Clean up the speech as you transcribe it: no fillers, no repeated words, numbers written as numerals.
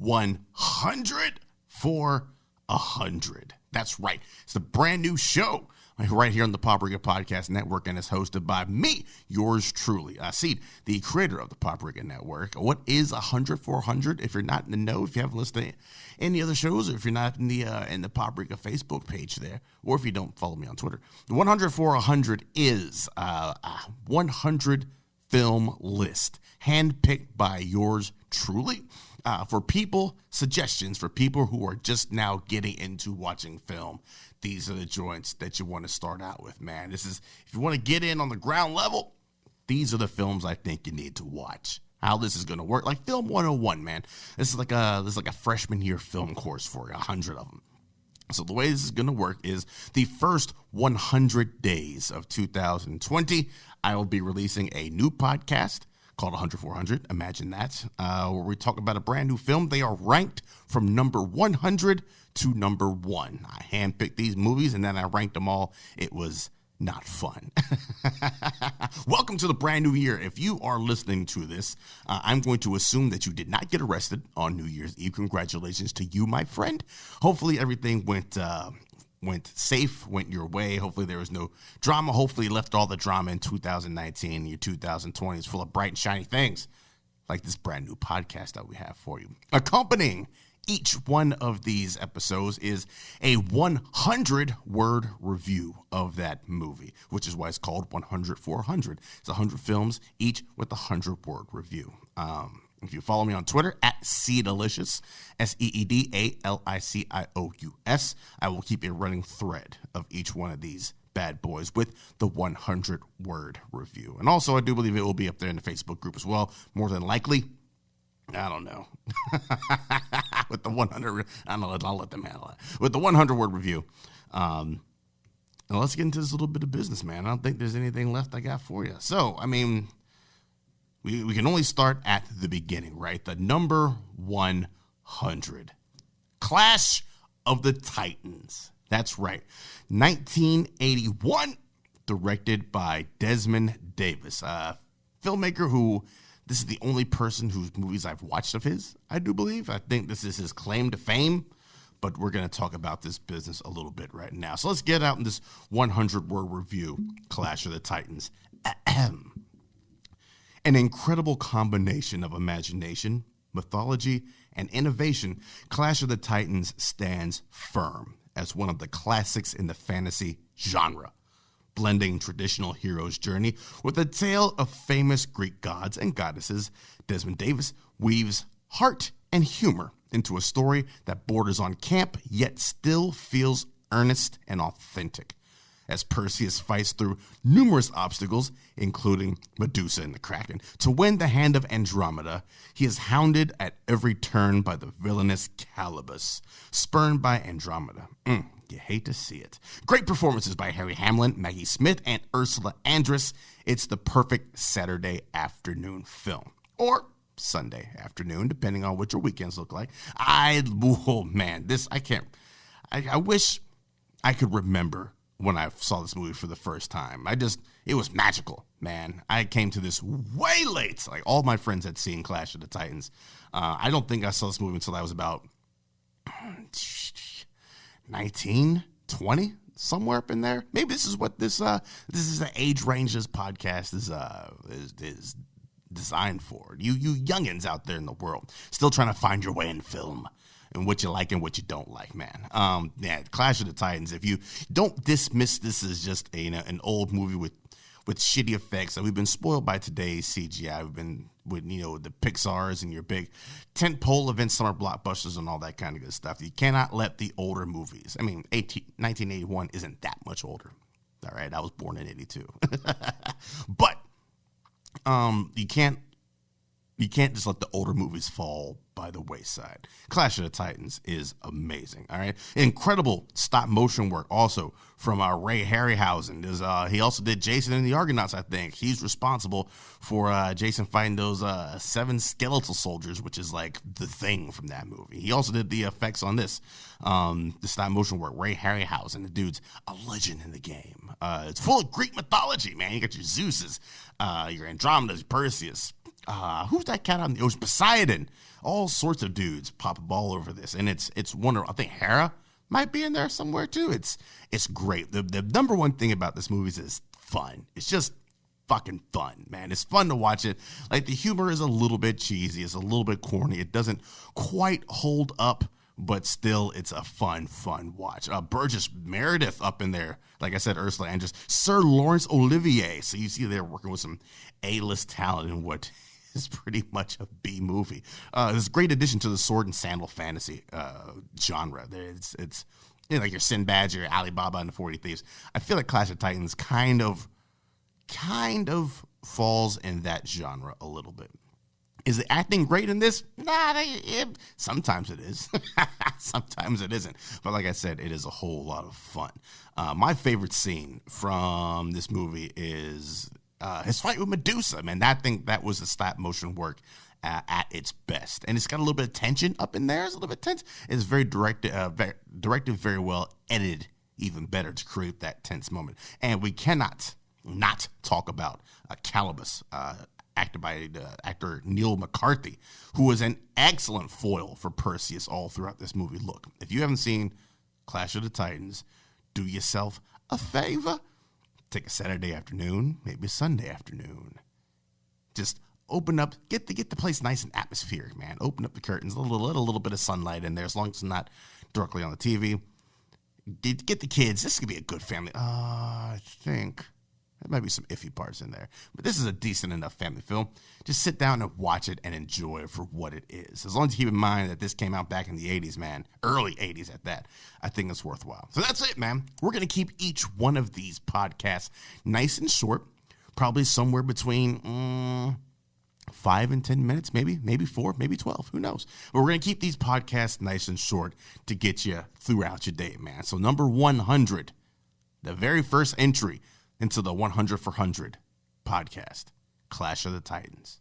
100 for 100. That's right. It's a brand new show right here on the Paprika Podcast Network, and it's hosted by me, yours truly, Seed, the creator of the Paprika Network. What is 100 for 100? If you're not in the know, if you haven't listened to any other shows, or if you're not in the Paprika Facebook page there, or if you don't follow me on Twitter, the 100 for 100 is 100 film list, handpicked by yours truly. For people, suggestions for people who are just now getting into watching film. These are the joints that you want to start out with, man. This is, if you want to get in on the ground level, these are the films I think you need to watch. How this is going to work, like Film 101, man. This is like a freshman year film course for you, 100 of them. So the way this is going to work is the first 100 days of 2020, I will be releasing a new podcast called 100 for 100. Imagine that, where we talk about a brand new film. They are ranked from number 100 to number 1. I handpicked these movies and then I ranked them all. It was not fun. Welcome to the brand new year. If you are listening to this, I'm going to assume that you did not get arrested on New Year's Eve. Congratulations to you, my friend. Hopefully everything went safe, went your way. Hopefully there was no drama. Hopefully you left all the drama in 2019. Your 2020 is full of bright and shiny things, like this brand new podcast that we have for you. Accompanying each one of these episodes is a 100-word review of that movie, which is why it's called 100 for 100. It's 100 films, each with a 100-word review. If you follow me on Twitter, at Seedalicious, SEEDALICIOUS, I will keep a running thread of each one of these bad boys with the 100-word review. And also, I do believe it will be up there in the Facebook group as well, more than likely. I don't know. With the 100, I'll let them handle it. With the 100-word review. Now let's get into this little bit of business, man. I don't think there's anything left I got for you. So, I mean, we can only start at the beginning, right? The number 100. Clash of the Titans. That's right. 1981, directed by Desmond Davis, a filmmaker who, this is the only person whose movies I've watched of his, I do believe. I think this is his claim to fame, but we're going to talk about this business a little bit right now. So let's get out in this 100-word review, Clash of the Titans. An incredible combination of imagination, mythology, and innovation, Clash of the Titans stands firm as one of the classics in the fantasy genre, blending traditional hero's journey with a tale of famous Greek gods and goddesses. Desmond Davis weaves heart and humor into a story that borders on camp yet still feels earnest and authentic. As Perseus fights through numerous obstacles, including Medusa and the Kraken, to win the hand of Andromeda, he is hounded at every turn by the villainous Calibus, spurned by Andromeda. You hate to see it. Great performances by Harry Hamlin, Maggie Smith, and Ursula Andress. It's the perfect Saturday afternoon film. Or Sunday afternoon, depending on what your weekends look like. I wish I could remember when I saw this movie for the first time. It was magical, man. I came to this way late. Like, all my friends had seen Clash of the Titans. I don't think I saw this movie until I was about 19, 20, somewhere up in there. Maybe this is what this is the age range this podcast is designed for. You youngins out there in the world, still trying to find your way in film and what you like and what you don't like, man. Clash of the Titans, if you don't dismiss this as just an old movie with shitty effects, and we've been spoiled by today's CGI. We've been with the Pixars and your big tentpole events, summer blockbusters, and all that kind of good stuff. You cannot let the older movies. 1981 isn't that much older. All right, I was born in 82, but you can't just let the older movies fall by the wayside. Clash of the Titans is amazing, all right? Incredible stop-motion work also from Ray Harryhausen. He also did Jason and the Argonauts, I think. He's responsible for Jason fighting those 7 skeletal soldiers, which is like the thing from that movie. He also did the effects on this, the stop-motion work. Ray Harryhausen, the dude's a legend in the game. It's full of Greek mythology, man. You got your Zeuses, your Andromedas, Perseus, who's that cat on? It was Poseidon. All sorts of dudes pop a ball over this, and it's wonderful. I think Hera might be in there somewhere too. It's great. The number one thing about this movie is fun. It's just fucking fun, man. It's fun to watch it. Like, the humor is a little bit cheesy. It's a little bit corny. It doesn't quite hold up, but still, it's a fun watch. Burgess Meredith up in there. Like I said, Ursula Andress. Sir Laurence Olivier. So you see they're working with some A-list talent in what is pretty much a B movie. It's a great addition to the sword and sandal fantasy genre. It's you know, like your Sinbad, your Alibaba and the 40 Thieves. I feel like Clash of Titans kind of falls in that genre a little bit. Is the acting great in this? Nah, sometimes it is. Sometimes it isn't. But like I said, it is a whole lot of fun. My favorite scene from this movie is his fight with Medusa. Man, that was the stop motion work at its best. And it's got a little bit of tension up in there. It's a little bit tense. It's very directed very well, edited even better to create that tense moment. And we cannot not talk about Calibus, acted by actor Neil McCarthy, who was an excellent foil for Perseus all throughout this movie. Look, if you haven't seen Clash of the Titans, do yourself a favor. Take a Saturday afternoon, maybe a Sunday afternoon. Just open up, get the place nice and atmospheric, man. Open up the curtains, let a little bit of sunlight in there, as long as it's not directly on the TV. Get the kids. This could be a good family. I think there might be some iffy parts in there, but this is a decent enough family film. Just sit down and watch it and enjoy it for what it is. As long as you keep in mind that this came out back in the 80s, man, early 80s at that, I think it's worthwhile. So that's it, man. We're going to keep each one of these podcasts nice and short, probably somewhere between 5 and 10 minutes, maybe 4, maybe 12, who knows? But we're going to keep these podcasts nice and short to get you throughout your day, man. So number 100, the very first entry into the 100 for 100 podcast, Clash of the Titans.